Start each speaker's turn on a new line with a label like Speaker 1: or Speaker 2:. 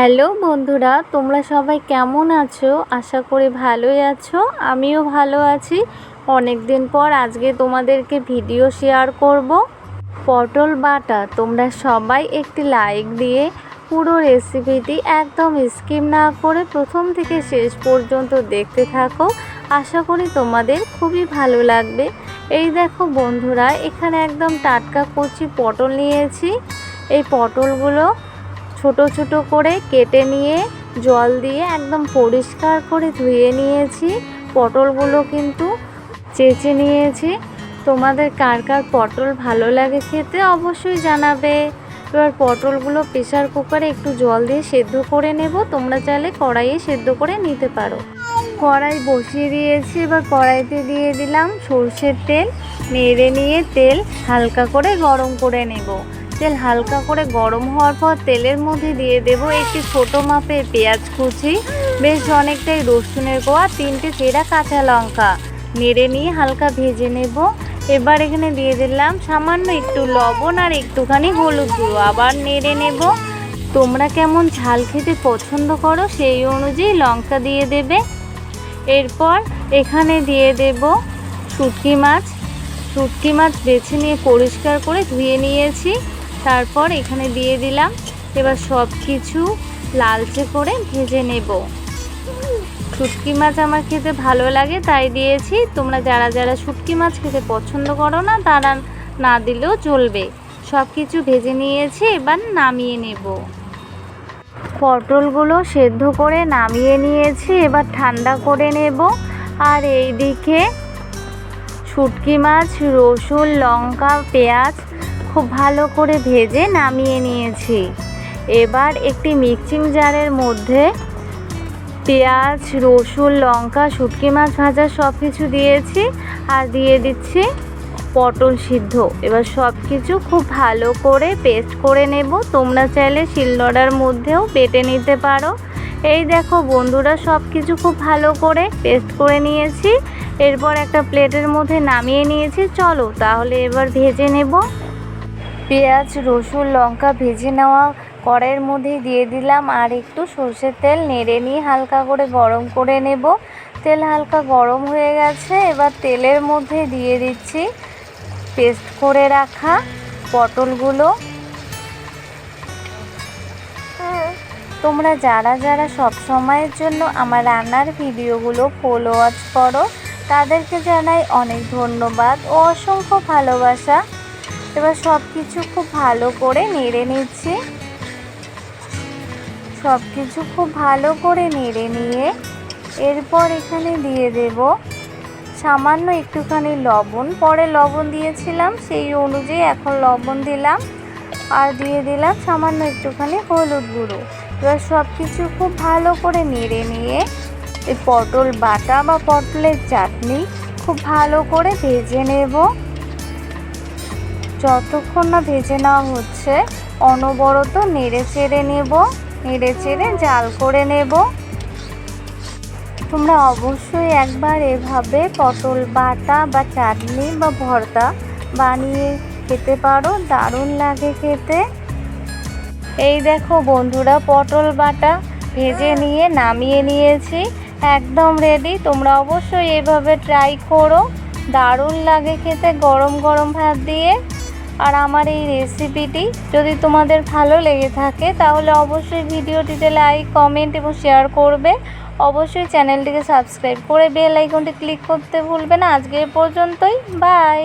Speaker 1: Hello বন্ধুরা, তোমরা সবাই কেমন আছো? আশা করি ভালোই আছো। আমিও ভালো আছি। অনেক দিন পর আজকে তোমাদেরকে ভিডিও শেয়ার করব। পটল বাটা। তোমরা সবাই একটি লাইক দিয়ে পুরো রেসিপিটি একদম স্কিপ না করে প্রথম থেকে শেষ পর্যন্ত দেখতে থাকো। আশা করি তোমাদের খুবই ভালো লাগবে। এই দেখো বন্ধুরা, এখানে একদম টাটকা কচি পটল নিয়েছি। এই পটলগুলো ছোট ছোট করে কেটে নিয়ে জল দিয়ে একদম পরিষ্কার করে ধুয়ে নিয়েছি। পটলগুলো কিন্তু চেঁচে নিয়েছি। তোমাদের কার কার পটল ভালো লাগে খেতে অবশ্যই জানাবে। এবার পটলগুলো প্রেসার কুকারে একটু জল দিয়ে সেদ্ধ করে নেব। তোমরা চাইলে কড়াইয়ে সেদ্ধ করে নিতে পারো। কড়াই বসিয়ে দিয়েছি। এবার কড়াইতে দিয়ে দিলাম সরষের তেল। নেড়ে নিয়ে তেল হালকা করে গরম করে নেব। তেল হালকা করে গরম হওয়ার পর তেলের মধ্যে দিয়ে দেব একটি ছোটো মাপের পেঁয়াজ কুচি, বেশ অনেকটাই রসুনের কোয়া, 3টে চেরা কাঁচা লঙ্কা। নেড়ে নিয়ে হালকা ভেজে নেব। এবার এখানে দিয়ে দিলাম সামান্য একটু লবণ আর একটুখানি হলুদ গুঁড়ো। আবার নেড়ে নেব। তোমরা কেমন ঝাল খেতে পছন্দ করো সেই অনুযায়ী লঙ্কা দিয়ে দেবে। এরপর এখানে দিয়ে দেব শুটকি মাছ। শুটকি মাছ বেছে নিয়ে পরিষ্কার করে ধুয়ে নিয়েছি। তারপর এখানে দিয়ে দিলাম। এবার সব কিছু লালচে করে ভেজে নেব। শুটকি মাছ আমার খেতে ভালো লাগে তাই দিয়েছি। তোমরা যারা যারা শুটকি মাছ খেতে পছন্দ করো না তারা না দিলেও চলবে। সব কিছু ভেজে নিয়েছি। এবার নামিয়ে নেব। পটলগুলো সেদ্ধ করে নামিয়ে নিয়েছি। এবার ঠান্ডা করে নেব। আর এই দিকে শুটকি মাছ, রসুন, লঙ্কা, পেঁয়াজ খুব ভালো করে ভেজে নামিয়ে নিয়েছি। এবার একটি মিক্সিং জারের মধ্যে পেঁয়াজ, রসুন, লঙ্কা, শুটকি মাছ ভাজা সব কিছু দিয়েছি। আর দিয়ে দিচ্ছি পটল সিদ্ধ। এবার সব কিছু খুব ভালো করে পেস্ট করে নেব। তোমরা চাইলে শিলনোড়ার মধ্যেও বেটে নিতে পারো। এই দেখো বন্ধুরা, সব কিছু খুব ভালো করে পেস্ট করে নিয়েছি। এরপর একটা প্লেটের মধ্যে নামিয়ে নিয়েছি। চলো তাহলে এবার ভেজে নেব। পেঁয়াজ, রসুন, লঙ্কা ভেজে নেওয়া কড়াইয়ের মধ্যে দিয়ে দিলাম আর একটু সরষের তেল। নেড়ে নিয়ে হালকা করে গরম করে নেব। তেল হালকা গরম হয়ে গেছে। এবার তেলের মধ্যে দিয়ে দিচ্ছি পেস্ট করে রাখা পটলগুলো। তোমরা যারা যারা সব সময়ের জন্য আমার রান্নার ভিডিওগুলো ফলো ওয়াচ করো তাদেরকে জানাই অনেক ধন্যবাদ ও অসংখ্য ভালোবাসা। এবার সব কিছু খুব ভালো করে নেড়ে নিচ্ছি। সব কিছু খুব ভালো করে নেড়ে নিয়ে এরপর এখানে দিয়ে দেব সামান্য একটুখানি লবণ। পরে লবণ দিয়েছিলাম সেই অনুযায়ী এখন লবণ দিলাম। আর দিয়ে দিলাম সামান্য একটুখানি হলুদ গুঁড়ো। এবার সব কিছু খুব ভালো করে নেড়ে নিয়ে এই পটল বাটা বা পটলের চাটনি খুব ভালো করে ভেজে নেব। যতক্ষণ না ভেজে নেওয়া হচ্ছে অনবরত নেড়ে চেড়ে নেব। নেড়ে চেড়ে জাল করে নেব। তোমরা অবশ্যই একবার এভাবে পটল বাটা বা চাটনি বা ভর্তা বানিয়ে খেতে পারো, দারুণ লাগে খেতে। এই দেখো বন্ধুরা, পটল বাটা ভেজে নিয়ে নামিয়ে নিয়েছি। একদম রেডি। তোমরা অবশ্যই এভাবে ট্রাই করো, দারুণ লাগে খেতে গরম গরম ভাত দিয়ে। আর আমার এই রেসিপিটি যদি তোমাদের ভালো লেগে থাকে তাহলে অবশ্যই ভিডিওটিতে লাইক, কমেন্ট এবং শেয়ার করবে। অবশ্যই চ্যানেলটিকে সাবস্ক্রাইব করে বেল আইকনটি ক্লিক করতে ভুলবে না। আজকে এ পর্যন্তই। বাই।